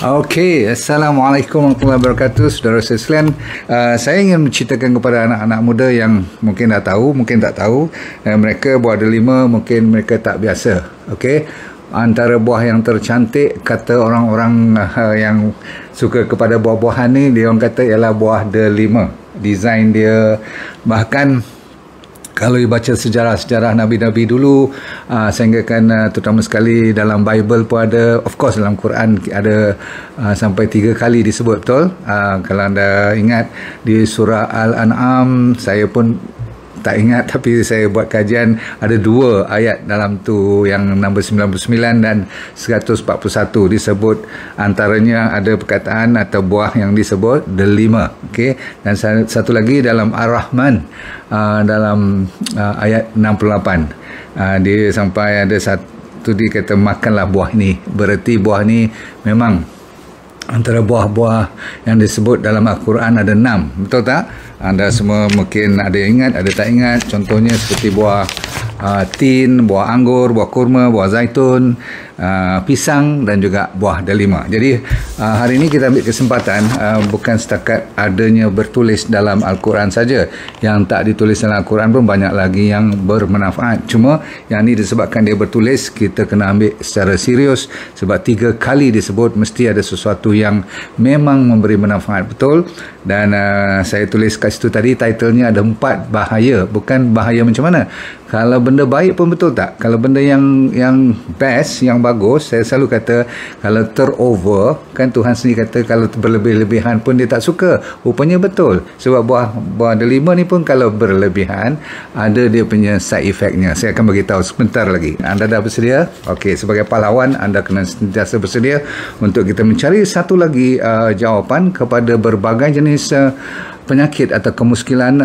Okey, Assalamualaikum warahmatullahi wabarakatuh, saudara sekalian. Saya ingin menceritakan kepada anak-anak muda yang mungkin dah tahu, mungkin tak tahu. Mereka buah delima, mungkin mereka tak biasa. Okey, antara buah yang tercantik, kata orang-orang yang suka kepada buah-buahan ni, dia orang kata ialah buah delima. Design dia, bahkan kalau dibaca sejarah-sejarah Nabi-Nabi dulu, sehingga kan terutama sekali dalam Bible pun ada, of course dalam Quran ada sampai 3 kali disebut, betul? Kalau anda ingat di surah Al-An'am, saya pun tak ingat, tapi saya buat kajian, ada 2 ayat dalam tu, yang nombor 99 dan 141 disebut, antaranya ada perkataan atau buah yang disebut delima. Okey, dan satu lagi dalam Ar-Rahman, dalam ayat 68, dia sampai ada satu dia kata makanlah buah ni, bererti buah ni memang antara buah-buah yang disebut dalam Al-Quran ada 6, betul tak? Anda semua mungkin ada yang ingat, ada tak ingat. Contohnya seperti buah tin, buah anggur, buah kurma, buah zaitun, pisang dan juga buah delima. Jadi hari ini kita ambil kesempatan, bukan setakat adanya bertulis dalam Al-Quran saja, yang tak ditulis dalam Al-Quran pun banyak lagi yang bermanfaat. Cuma yang ini disebabkan dia bertulis, kita kena ambil secara serius, sebab 3 kali disebut mesti ada sesuatu yang memang memberi manfaat, betul. Dan saya tulis kat situ tadi, titlenya ada 4 bahaya. Bukan bahaya macam mana, kalau benda baik pun, betul tak? Kalau benda yang best, yang bagus, saya selalu kata kalau terover, kan Tuhan sendiri kata kalau berlebih-lebihan pun dia tak suka. Rupanya betul, sebab buah delima ni pun kalau berlebihan ada dia punya side effectnya. Saya akan beritahu sebentar lagi. Anda dah bersedia? Okey, sebagai pahlawan anda kena sentiasa bersedia untuk kita mencari satu lagi jawapan kepada berbagai jenis penyakit atau kemuskilan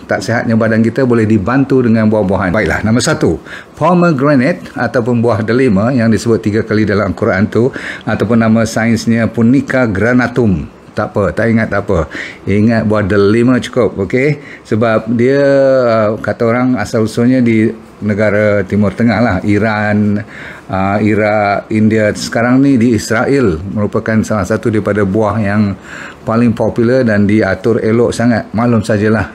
tak sihatnya badan kita, boleh dibantu dengan buah-buahan. Baiklah, nombor 1, pomegranate ataupun buah delima yang disebut 3 kali dalam Al-Quran tu, ataupun nama sainsnya Punica granatum. Tak apa, tak ingat tak apa, ingat buah delima cukup. Okey, sebab dia kata orang asal usulnya di negara Timur Tengah lah, Iran, Iraq, India. Sekarang ni di Israel merupakan salah satu daripada buah yang paling popular dan diatur elok sangat. Maklum sajalah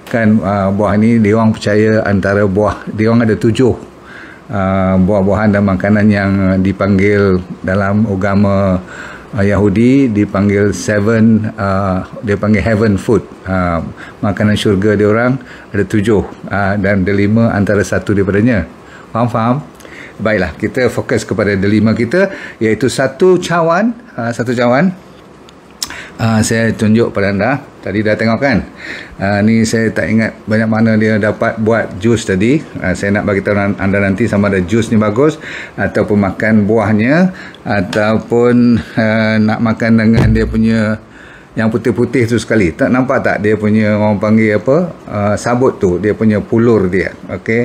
kan, buah ni dia orang percaya antara buah, dia orang ada 7 buah-buahan dan makanan yang dipanggil dalam agama Yahudi, dipanggil 7, dia panggil heaven food, makanan syurga dia orang ada 7, dan delima antara satu daripadanya. Faham? Baiklah, kita fokus kepada delima kita, iaitu satu cawan. Saya tunjuk pada anda, tadi dah tengok kan, ni saya tak ingat banyak mana dia dapat buat jus tadi. Saya nak bagi tahu anda nanti sama ada jus ni bagus, ataupun makan buahnya, ataupun nak makan dengan dia punya yang putih-putih tu sekali. Tak nampak tak dia punya, orang panggil apa, sabut tu, dia punya pulur dia. Okey,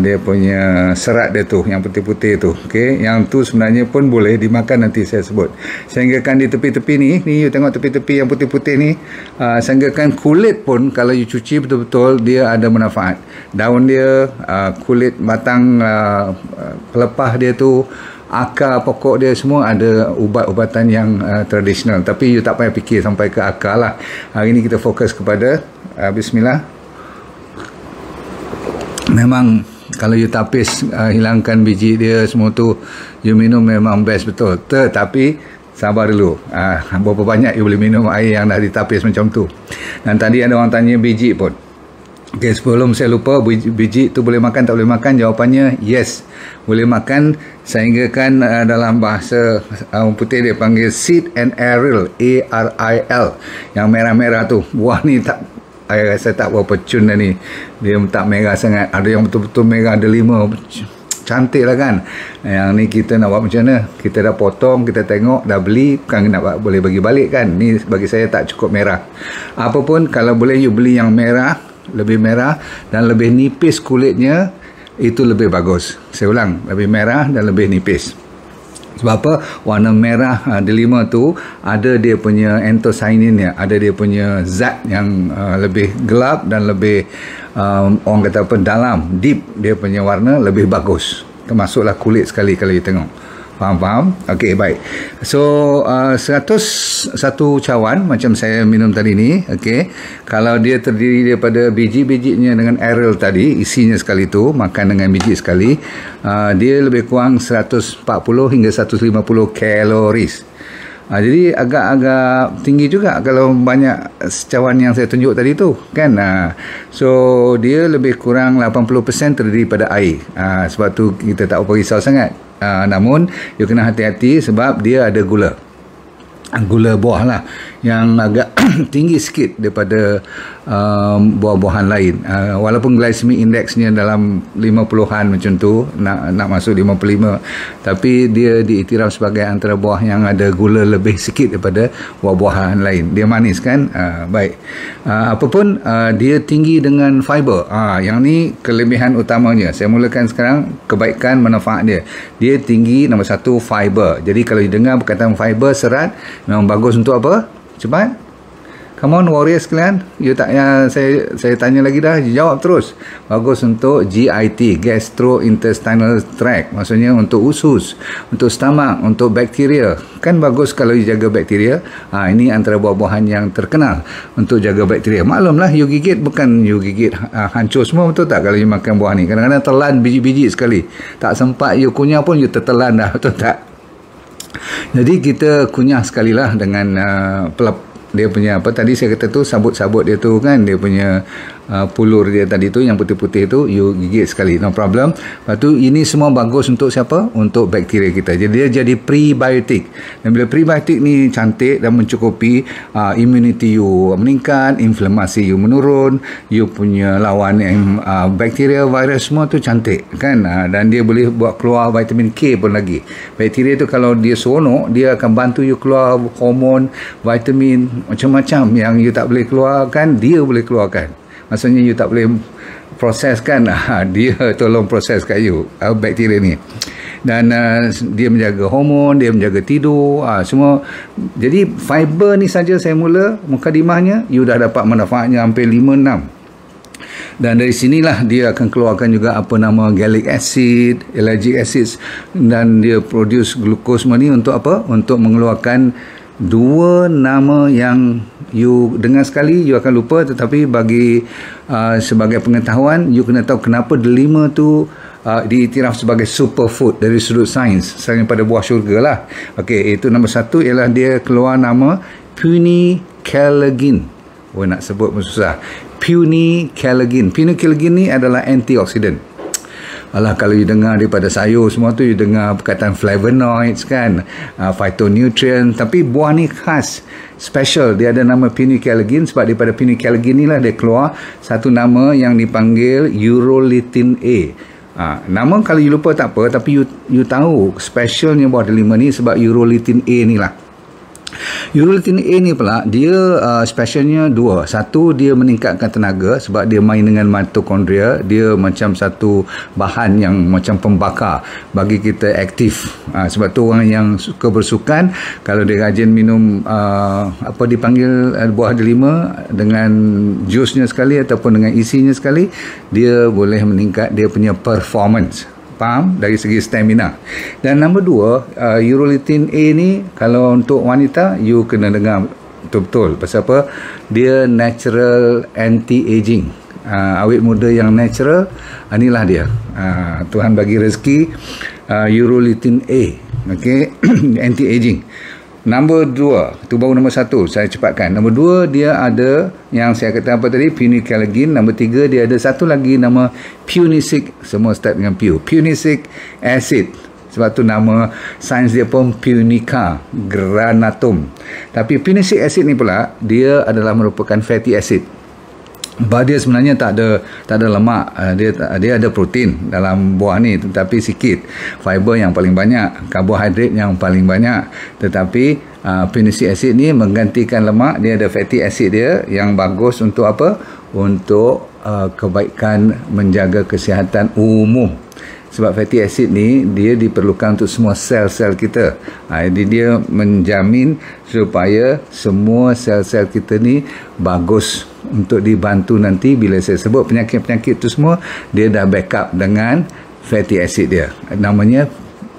dia punya serat dia tu, yang putih-putih tu. Okey, yang tu sebenarnya pun boleh dimakan, nanti saya sebut. Sehinggakan di tepi-tepi ni you tengok tepi-tepi yang putih-putih ni, sehinggakan kulit pun kalau you cuci betul-betul dia ada manfaat. Daun dia, kulit batang, pelepah dia tu, akar pokok dia, semua ada ubat-ubatan yang tradisional. Tapi you tak payah fikir sampai ke akar lah. Hari ni kita fokus kepada bismillah. Memang kalau you tapis, hilangkan biji dia semua tu, you minum memang best, betul. Tetapi sabar dulu, berapa banyak you boleh minum air yang dah ditapis macam tu. Dan tadi ada orang tanya biji pun. Okay, sebelum saya lupa, biji tu boleh makan tak boleh makan? Jawapannya yes, boleh makan. Sehinggakan dalam bahasa orang putih dia panggil seed and aril, A-R-I-L, yang merah-merah tu. Buah ni tak, saya rasa tak berapa cun dah ni, dia tak merah sangat. Ada yang betul-betul merah, delima cantik lah kan. Yang ni kita nak buat macam mana? Kita dah potong, kita tengok, dah beli, bukan nak boleh bagi balik kan. Ni bagi saya tak cukup merah. Apapun, kalau boleh you beli yang merah, lebih merah dan lebih nipis kulitnya, itu lebih bagus. Saya ulang, lebih merah dan lebih nipis. Sebab apa? Warna merah delima tu ada dia punya anthocyanin, ada dia punya zat yang lebih gelap dan lebih orang kata apa, dalam, deep, dia punya warna lebih bagus. Termasuklah kulit sekali kalau you tengok. Faham? Okey, baik. So 101 cawan macam saya minum tadi ni, okey. Kalau dia terdiri daripada biji-bijinya dengan aril tadi, isinya sekali tu, makan dengan biji sekali, dia lebih kurang 140 hingga 150 kaloris. Jadi agak-agak tinggi juga kalau banyak cawan yang saya tunjuk tadi tu kan. So dia lebih kurang 80% terdiri pada air. Sebab tu kita tak apa risau sangat. Namun you kena hati-hati sebab dia ada gula buah lah yang agak tinggi sikit daripada buah-buahan lain. Walaupun glycemic indexnya dalam 50-an macam tu, nak masuk 55, tapi dia diiktiraf sebagai antara buah yang ada gula lebih sikit daripada buah-buahan lain. Dia manis kan? Baik. Apapun, dia tinggi dengan fiber. Yang ni kelebihan utamanya. Saya mulakan sekarang kebaikan manfaat dia. Dia tinggi, nombor satu, fiber. Jadi kalau you dengar perkataan fiber, serat, memang bagus untuk apa? Cepat. Come on warriors sekalian. You tak payah saya tanya lagi dah. Jawab terus. Bagus untuk GIT, gastrointestinal tract. Maksudnya untuk usus, untuk stomach, untuk bakteria. Kan bagus kalau you jaga bakteria. Ini antara buah-buahan yang terkenal untuk jaga bakteria. Maklumlah you gigit, bukan you gigit hancur semua, betul tak kalau you makan buah ni. Kadang-kadang telan biji-biji sekali. Tak sempat you kunyah pun you tertelan dah, betul tak? Jadi kita kunyah sekali lah dengan dia punya apa tadi saya kata tu, sabut-sabut dia tu kan, dia punya pulur dia tadi tu yang putih-putih tu, you gigit sekali, no problem. Lepas tu ini semua bagus untuk siapa? Untuk bakteria kita. Jadi dia jadi prebiotik. Dan bila prebiotik ni cantik dan mencukupi, immunity you meningkat, inflamasi you menurun, you punya lawan bakteria, virus semua tu cantik kan. Dan dia boleh buat keluar vitamin K pun lagi. Bakteria tu kalau dia seronok, dia akan bantu you keluar hormon, vitamin, macam-macam yang you tak boleh keluarkan, dia boleh keluarkan. Maksudnya you tak boleh proses kan, dia tolong proses kat you, bakteria ni. Dan dia menjaga hormon, dia menjaga tidur, semua. Jadi fiber ni saja saya mula mukadimahnya, you dah dapat manfaatnya hampir 5-6. Dan dari sinilah dia akan keluarkan juga apa nama gallic acid, ellagic acid, dan dia produce glukos ni untuk apa? Untuk mengeluarkan dua nama yang you dengar sekali you akan lupa, tetapi bagi sebagai pengetahuan you kena tahu kenapa delima tu diiktiraf sebagai superfood dari sudut sains selain pada buah syurga lah. Okey, itu nombor satu ialah dia keluar nama punicalagin. Nak sebut pun susah. Punicalagin ni adalah antioksidan. Alah, kalau you dengar daripada sayur semua tu, you dengar perkataan flavonoids kan, phytonutrient, tapi buah ni khas, special, dia ada nama punicalagin sebab daripada punicalagin ni lah dia keluar satu nama yang dipanggil urolithin A. Nama kalau you lupa tak apa, tapi you tahu specialnya buah delima ni sebab urolithin A ni lah. Urolithin A ni pula dia specialnya dua. Satu, dia meningkatkan tenaga sebab dia main dengan mitokondria. Dia macam satu bahan yang macam pembakar bagi kita aktif. Sebab tu orang yang suka bersukan, kalau dia rajin minum apa dipanggil buah delima dengan jusnya sekali ataupun dengan isinya sekali, dia boleh meningkat dia punya performance. Faham? Dari segi stamina. Dan nombor dua, urolithin A ni kalau untuk wanita you kena dengar betul-betul. Pasal apa? Dia natural anti-aging. Awet muda yang natural, inilah dia. Tuhan bagi rezeki urolithin A. Okay? Anti-aging. Nombor dua, itu baru nombor satu, saya cepatkan. Nombor dua, dia ada yang saya kata apa tadi, punicalagin. Nombor tiga, dia ada satu lagi nama punicic, semua start dengan punicic acid. Sebab tu nama sains dia pun Punica granatum. Tapi punicic acid ni pula, dia adalah merupakan fatty acid. Bah dia sebenarnya tak ada lemak, dia ada protein dalam buah ni, tetapi sikit. Fiber yang paling banyak, karbohidrat yang paling banyak. Tetapi punicic acid ni menggantikan lemak, dia ada fatty acid dia yang bagus untuk apa? Untuk kebaikan menjaga kesihatan umum. Sebab fatty acid ni dia diperlukan untuk semua sel-sel kita. Jadi dia menjamin supaya semua sel-sel kita ni bagus untuk dibantu nanti bila saya sebut penyakit-penyakit tu semua, dia dah backup dengan fatty acid dia. Namanya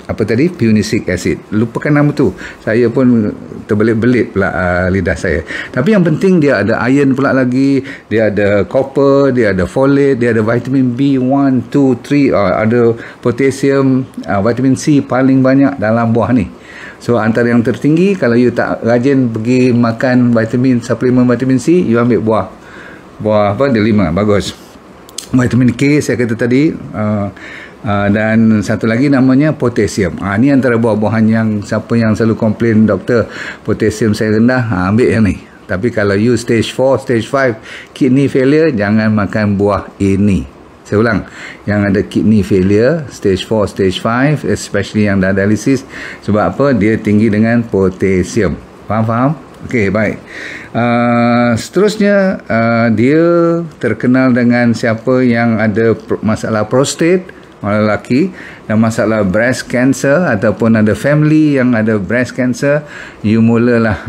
apa tadi, punicic acid. Lupakan nama tu, saya pun terbelit-belit pula lidah saya. Tapi yang penting dia ada iron pula lagi, dia ada copper, dia ada folate, dia ada vitamin B1, 2, 3, ada potassium, vitamin C paling banyak dalam buah ni. So antara yang tertinggi, kalau you tak rajin pergi makan vitamin, suplemen vitamin C, you ambil buah apa, delima, bagus. Vitamin K saya kata tadi, dan satu lagi namanya potasium. Ni antara buah-buahan yang siapa yang selalu komplain, doktor potasium saya rendah, ambil yang ni. Tapi kalau you stage 4, stage 5 kidney failure, jangan makan buah ini. Saya ulang, yang ada kidney failure stage 4, stage 5, especially yang dah dialisis. Sebab apa? Dia tinggi dengan potasium. Faham? Okey, baik. Seterusnya, dia terkenal dengan siapa yang ada masalah prostate, orang lelaki, dan masalah breast cancer ataupun ada family yang ada breast cancer, you mulalah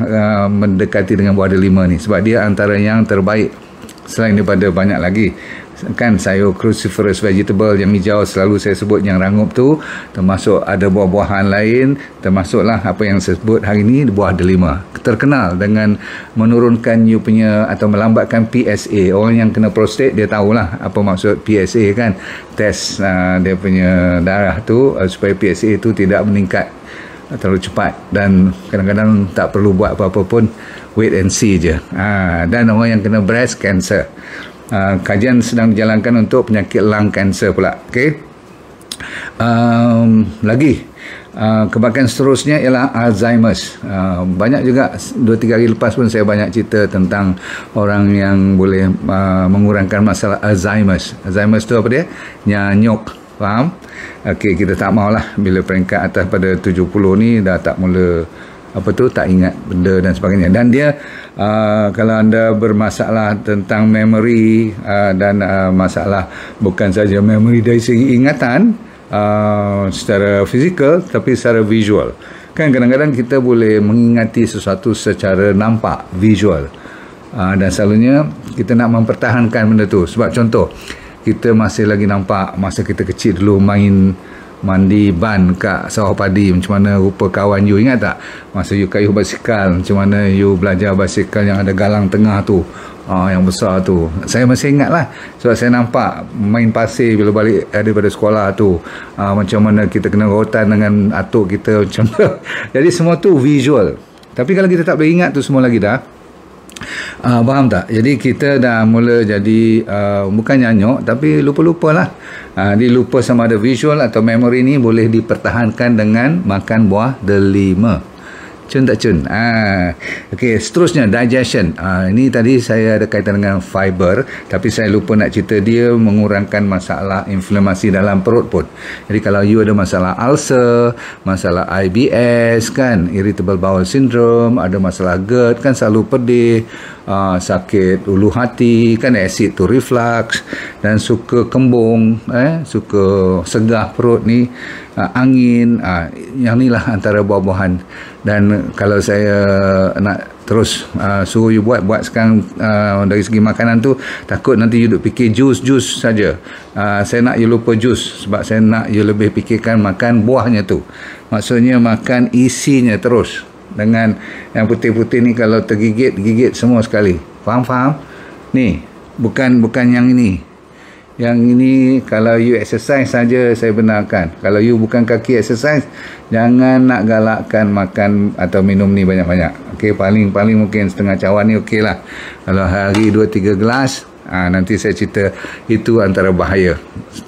mendekati dengan buah delima ni, sebab dia antara yang terbaik. Selain daripada banyak lagi kan sayur cruciferous vegetable yang hijau selalu saya sebut yang rangup tu, termasuk ada buah-buahan lain, termasuklah apa yang saya sebut hari ni, buah delima. Terkenal dengan menurunkan you punya atau melambatkan PSA. Orang yang kena prostate dia tahulah apa maksud PSA kan, test dia punya darah tu supaya PSA tu tidak meningkat terlalu cepat, dan kadang-kadang tak perlu buat apa-apa pun, wait and see je. Dan orang yang kena breast cancer, kajian sedang dijalankan untuk penyakit lung cancer pula. Okey. Lagi kebakaran seterusnya ialah Alzheimer's. Banyak juga 2-3 hari lepas pun saya banyak cerita tentang orang yang boleh mengurangkan masalah Alzheimer's. Alzheimer's tu apa dia? Nyanyuk. Faham? Okey, kita tak maulah bila peringkat atas pada 70 ni dah tak mula apa tu, tak ingat benda dan sebagainya. Dan dia kalau anda bermasalah tentang memory dan masalah bukan saja memory dari segi ingatan secara fizikal, tapi secara visual. Kan kadang-kadang kita boleh mengingati sesuatu secara nampak, visual, dan selalunya kita nak mempertahankan benda tu. Sebab contoh, kita masih lagi nampak masa kita kecil dulu main mandi ban kat sawah padi, macam mana rupa kawan you, ingat tak? Masa you kayuh basikal, macam mana you belajar basikal yang ada galang tengah tu, yang besar tu. Saya masih ingat lah, sebab saya nampak main pasir bila balik daripada sekolah tu, macam mana kita kena rotan dengan atuk kita macam tu. Jadi semua tu visual. Tapi kalau kita tak boleh ingat tu semua lagi dah, faham tak? Jadi kita dah mula jadi bukan nyanyuk, tapi lupa-lupa lah. Dia lupa sama ada visual atau memory ni boleh dipertahankan dengan makan buah delima. Cun tak cun? Okey, seterusnya digestion. Ini tadi saya ada kaitan dengan fiber, tapi saya lupa nak cerita dia mengurangkan masalah inflamasi dalam perut pun. Jadi kalau you ada masalah ulcer, masalah IBS kan, irritable bowel syndrome, ada masalah GERD kan, selalu pedih, sakit ulu hati kan, acid to reflux, dan suka kembung, suka segah perut ni, angin, yang ni lah antara buah-buahan. Dan kalau saya nak terus suruh you buat sekarang dari segi makanan tu, takut nanti you duk fikir jus saja. Saya nak you lupa jus, sebab saya nak you lebih fikirkan makan buahnya tu. Maksudnya makan isinya terus. Dengan yang putih-putih ni kalau tergigit semua sekali. Faham? Ni bukan yang ini. Yang ini kalau you exercise saja saya benarkan. Kalau you bukan kaki exercise, jangan nak galakkan makan atau minum ni banyak-banyak. Okey, paling mungkin setengah cawan ni okey lah. Kalau hari 2-3 gelas, nanti saya cerita itu antara bahaya,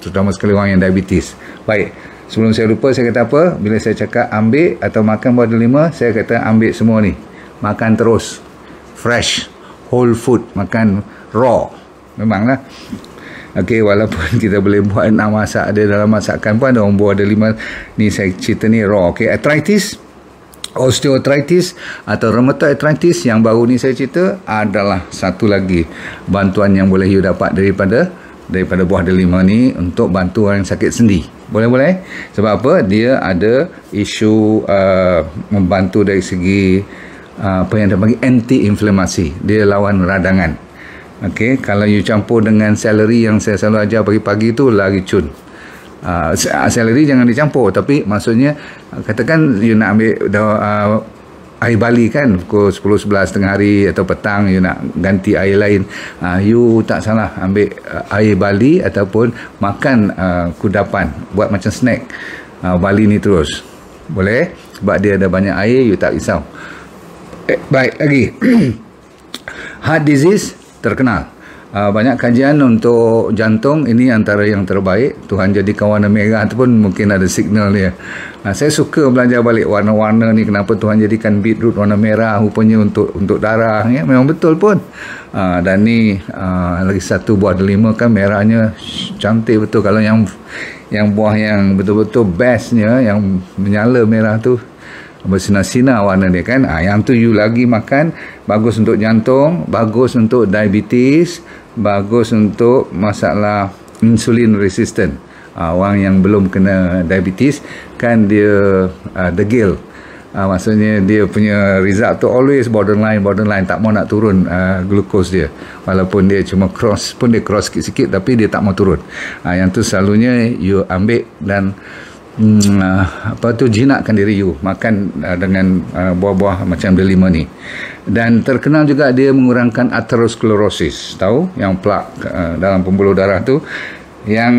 terutama sekali orang yang diabetes. Baik, sebelum saya lupa, saya kata apa? Bila saya cakap ambil atau makan buah delima, saya kata ambil semua ni. Makan terus. Fresh. Whole food. Makan raw. Memanglah. Okey, walaupun kita boleh buat nak masak, ada dalam masakan pun ada orang buah delima ni, saya cerita ni raw. Okey, arthritis, osteoarthritis atau rheumatoid arthritis yang baru ni saya cerita adalah satu lagi bantuan yang boleh you dapat daripada buah delima ni untuk bantu orang yang sakit sendi. Boleh. Sebab apa? Dia ada isu membantu dari segi apa yang dia panggil anti-inflamasi. Dia lawan radangan. Okey, kalau you campur dengan celery yang saya selalu ajar pagi-pagi tu lagi cun. Seleri jangan dicampur, tapi maksudnya katakan you nak ambil air bali kan pukul 10-11 tengah hari atau petang, you nak ganti air lain, you tak salah ambil air bali ataupun makan kudapan, buat macam snack bali ni terus boleh, sebab dia ada banyak air, you tak risau. Baik lagi. Heart disease terkenal. Banyak kajian untuk jantung, ini antara yang terbaik. Tuhan jadikan warna merah tu pun mungkin ada signal dia. Saya suka belajar balik warna-warna ni, kenapa Tuhan jadikan beetroot warna merah, rupanya untuk darah ya. Memang betul pun. Dan ni lagi satu buah delima kan merahnya cantik betul. Kalau yang buah yang betul-betul bestnya, yang menyala merah tu, bersinar-sinar warna dia kan, yang tu you lagi makan, bagus untuk jantung, bagus untuk diabetes, bagus untuk masalah insulin resistant. Orang yang belum kena diabetes kan dia degil, maksudnya dia punya result tu always borderline, tak mau nak turun glukos dia, walaupun dia cuma cross pun, dia cross sikit-sikit tapi dia tak mau turun. Yang tu selalunya you ambil dan jinakkan diri you makan dengan buah-buah macam delima ni. Dan terkenal juga dia mengurangkan atherosclerosis, tahu yang plak dalam pembuluh darah tu. Yang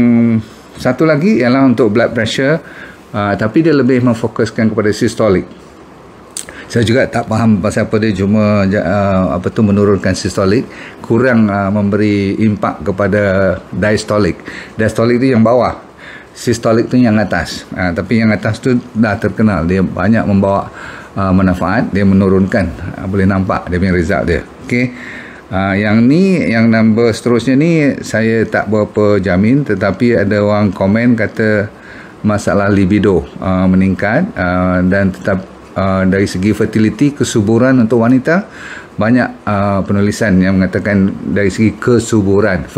satu lagi ialah untuk blood pressure, tapi dia lebih memfokuskan kepada systolic. Saya juga tak faham pasal apa dia cuma menurunkan systolic, kurang memberi impak kepada diastolic. Diastolic tu yang bawah, systolic tu yang atas. Tapi yang atas tu dah terkenal, dia banyak membawa manfaat, dia menurunkan, boleh nampak dia punya result dia. Okey. Yang ni, yang number seterusnya ni saya tak berapa jamin, tetapi ada orang komen kata masalah libido meningkat, dan tetap dari segi fertility, kesuburan untuk wanita, banyak penulisan yang mengatakan dari segi kesuburan,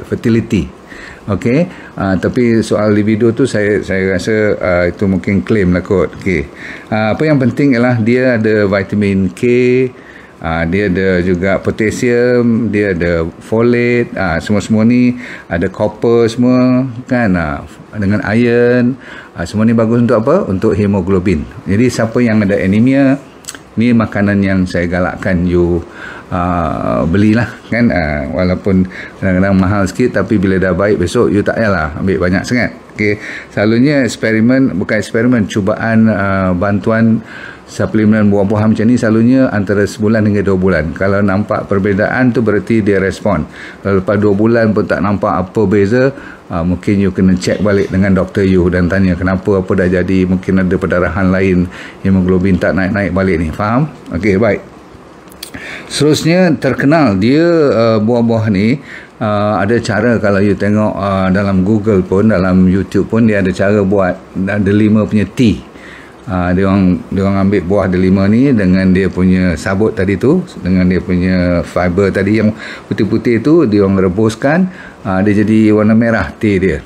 fertility. Okey, tapi soal libido tu saya rasa itu mungkin claim lah kot. Okey, apa yang penting ialah dia ada vitamin K, dia ada juga potasium, dia ada folate, semua ni ada copper semua kan, dengan iron, semua ni bagus untuk apa? Untuk hemoglobin. Jadi siapa yang ada anemia, ni makanan yang saya galakkan you belilah kan, walaupun kadang-kadang mahal sikit, tapi bila dah baik besok you tak payahlah ambil banyak sangat. Okey, selalunya cubaan bantuan suplemen buah-buahan macam ni selalunya antara sebulan hingga 2 bulan. Kalau nampak perbezaan tu berarti dia respon. Kalau lepas 2 bulan pun tak nampak apa beza, mungkin you kena check balik dengan doktor you dan tanya kenapa, apa dah jadi, mungkin ada perdarahan lain, hemoglobin tak naik-naik balik ni. Faham? Okey, baik. Seterusnya terkenal dia buah-buah ni, ada cara kalau you tengok dalam Google pun, dalam YouTube pun, dia ada cara buat delima punya tea. Dia orang ambil buah delima ni dengan dia punya sabut tadi tu, dengan dia punya fiber tadi yang putih-putih tu, dia orang rebuskan, dia jadi warna merah teh dia.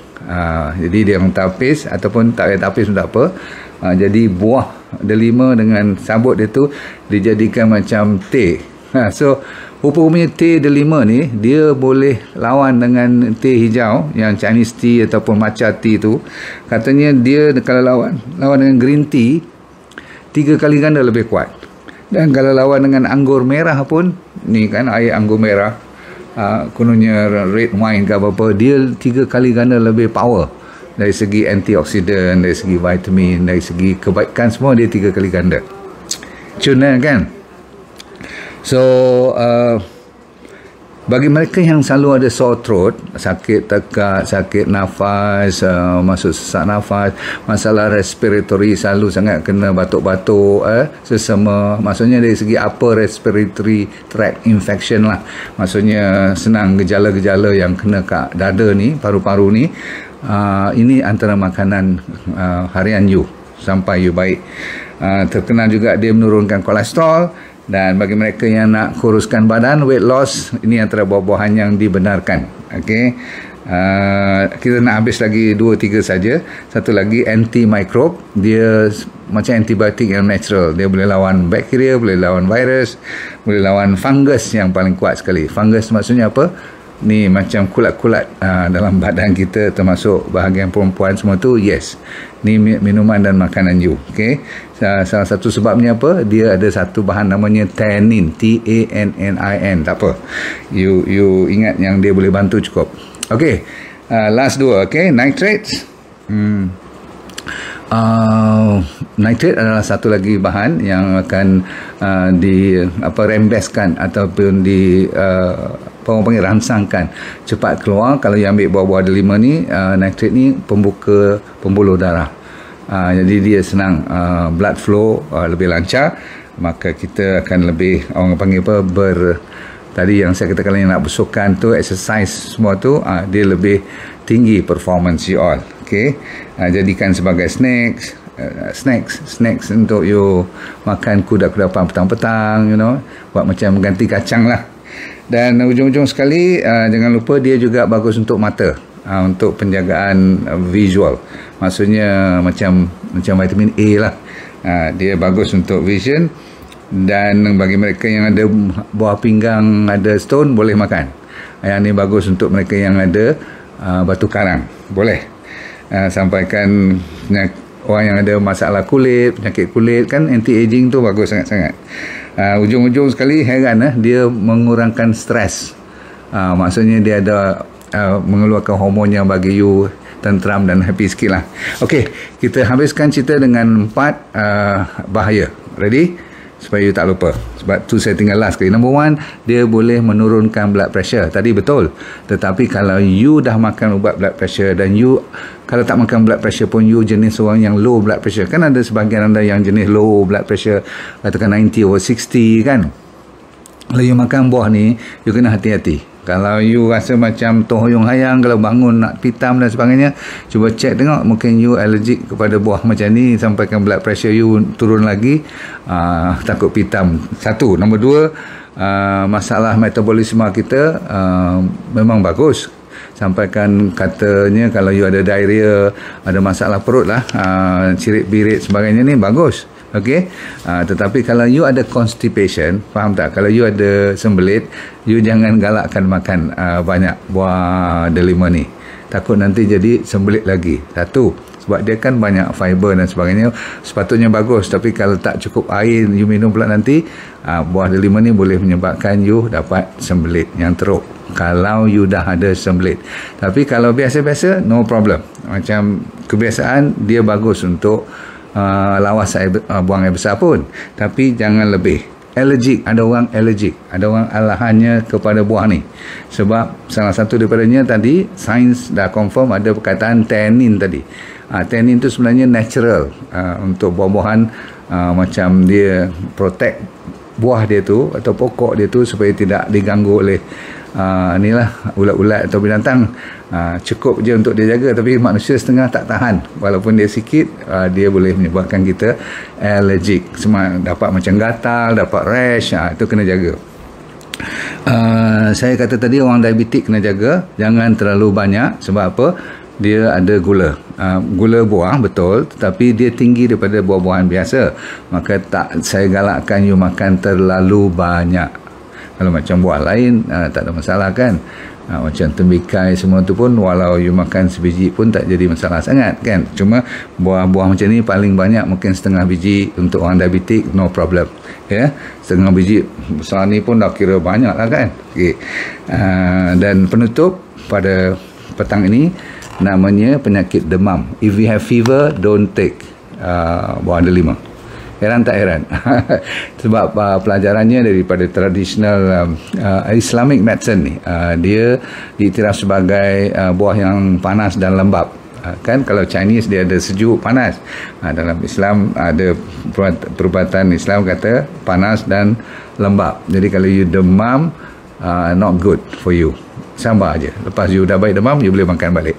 Jadi dia orang tapis ataupun tak payah tapis pun tak apa. Jadi buah delima dengan sabut dia tu dijadikan macam teh. So rupa-rupanya teh delima ni dia boleh lawan dengan teh hijau yang Chinese tea ataupun matcha tea tu. Katanya dia kalau lawan dengan green tea 3 kali ganda lebih kuat. Dan kalau lawan dengan anggur merah pun, ni kan air anggur merah, kononnya red wine ke apa-apa, dia 3 kali ganda lebih power. Dari segi antioksidan, dari segi vitamin, dari segi kebaikan semua, dia 3 kali ganda. Cuna kan? So bagi mereka yang selalu ada sore throat, sakit tekak, sakit nafas, masuk sesak nafas, masalah respiratory, selalu sangat kena batuk-batuk, sesama, maksudnya dari segi upper respiratory tract infection lah, maksudnya senang gejala-gejala yang kena kat dada ni, paru-paru ni, ini antara makanan harian you sampai you baik. Terkenal juga dia menurunkan kolesterol. Dan bagi mereka yang nak kuruskan badan, weight loss, ini antara buah-buahan yang dibenarkan. Okey, kita nak habis lagi 2-3 saja. Satu lagi anti-microbe, dia macam antibiotik yang natural. Dia boleh lawan bakteria, boleh lawan virus, boleh lawan fungus yang paling kuat sekali. Fungus maksudnya apa? ni macam kulat-kulat dalam badan kita, termasuk bahagian perempuan semua tu, yes, ni minuman dan makanan you. Okay, salah satu sebabnya apa, dia ada satu bahan namanya tannin, TANNIN. Tak apa, you ingat yang dia boleh bantu cukup. Okay, last dua. Okay, nitrates. Nitrate adalah satu lagi bahan yang akan rembeskan ataupun orang panggil rangsangkan cepat keluar. Kalau you ambil buah-buah delima ni, nitrate ni pembuka pembuluh darah, jadi dia senang blood flow lebih lancar, maka kita akan lebih, orang panggil apa, tadi yang saya katakan yang nak bersukan tu, exercise semua tu, dia lebih tinggi performance you all. Okay, jadikan sebagai snacks untuk you makan kudapan petang-petang, buat macam ganti kacang lah. Dan ujung-ujung sekali, jangan lupa dia juga bagus untuk mata, untuk penjagaan visual, maksudnya macam vitamin A lah. Dia bagus untuk vision, dan bagi mereka yang ada buah pinggang, ada stone, boleh makan. Yang ni bagus untuk mereka yang ada batu karang, boleh. Sampaikan orang yang ada masalah kulit, penyakit kulit kan, anti-aging tu bagus sangat-sangat. Ujung-ujung sekali heran, dia mengurangkan stres. Maksudnya dia ada mengeluarkan hormon yang bagi you tenteram dan happy sikit lah. Okey, kita habiskan cerita dengan 4 bahaya. Ready? Supaya you tak lupa. Sebab tu saya tinggal last sekali. Number 1, dia boleh menurunkan blood pressure. Tadi betul. Tetapi kalau you dah makan ubat blood pressure, dan you kalau tak makan blood pressure pun, you jenis orang yang low blood pressure. Kan ada sebahagian anda yang jenis low blood pressure, katakan 90/60 kan. Kalau you makan buah ni, you kena hati-hati. Kalau you rasa macam tohuyung hayang, kalau bangun nak pitam dan sebagainya, cuba cek tengok, mungkin you allergic kepada buah macam ni, sampaikan blood pressure you turun lagi, takut pitam. Satu. Nombor 2, masalah metabolisme kita memang bagus. Sampaikan katanya kalau you ada diarrhea, ada masalah perut lah, cirit-birit sebagainya ni, bagus. Okey, tetapi kalau you ada constipation, faham tak? Kalau you ada sembelit, you jangan galakkan makan banyak buah delima ni. Takut nanti jadi sembelit lagi. Satu, sebab dia kan banyak fiber dan sebagainya, sepatutnya bagus. Tapi kalau tak cukup air you minum pula nanti, buah delima ni boleh menyebabkan you dapat sembelit yang teruk. Kalau you dah ada sembelit. Tapi kalau biasa-biasa, no problem. Macam kebiasaan, dia bagus untuk lawas air, buang air besar pun, tapi jangan lebih. Allergic, ada orang allergic, ada orang alahannya kepada buah ni, sebab salah satu daripadanya tadi sains dah confirm ada perkataan tannin tadi. Tannin tu sebenarnya natural untuk buah-buahan, macam dia protect buah dia tu atau pokok dia tu supaya tidak diganggu oleh inilah ulat-ulat atau binatang. Cukup je untuk dia jaga, tapi manusia setengah tak tahan, walaupun dia sikit, dia boleh menyebabkan kita allergic, semua dapat macam gatal, dapat rash, itu kena jaga. Saya kata tadi orang diabetik kena jaga, jangan terlalu banyak. Sebab apa? Dia ada gula, gula buah betul, tetapi dia tinggi daripada buah-buahan biasa, maka tak saya galakkan you makan terlalu banyak. Kalau macam buah lain, tak ada masalah kan. Macam tembikai semua tu pun, walau you makan sebiji pun tak jadi masalah sangat kan. Cuma buah-buah macam ni paling banyak mungkin setengah biji. Untuk orang diabetik, no problem ya. Setengah biji besar ni pun dah kira banyak lah kan. Okay. Dan penutup pada petang ini, namanya penyakit demam. If you have fever, don't take buah delima. Heran tak heran? Sebab pelajarannya daripada tradisional Islamic medicine ni, dia diiktiraf sebagai buah yang panas dan lembab. Kan kalau Chinese dia ada sejuk panas, dalam Islam ada perubatan Islam kata panas dan lembab. Jadi kalau you demam, not good for you. Sabar aja, lepas you dah baik demam, you boleh makan balik.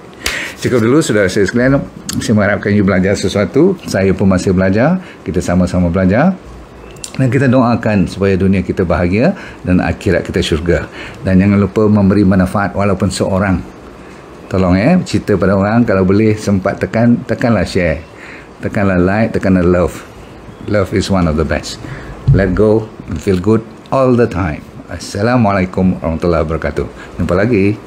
Cukup dulu saudara saya sekalian. Saya mengharapkan you belajar sesuatu. Saya pun masih belajar. Kita sama-sama belajar. Dan kita doakan supaya dunia kita bahagia dan akhirat kita syurga. Dan jangan lupa memberi manfaat walaupun seorang. Tolong cerita pada orang. Kalau boleh sempat tekanlah share. Tekanlah like, tekanlah love. Love is one of the best. Let go and feel good all the time. Assalamualaikum warahmatullahi wabarakatuh. Jumpa lagi.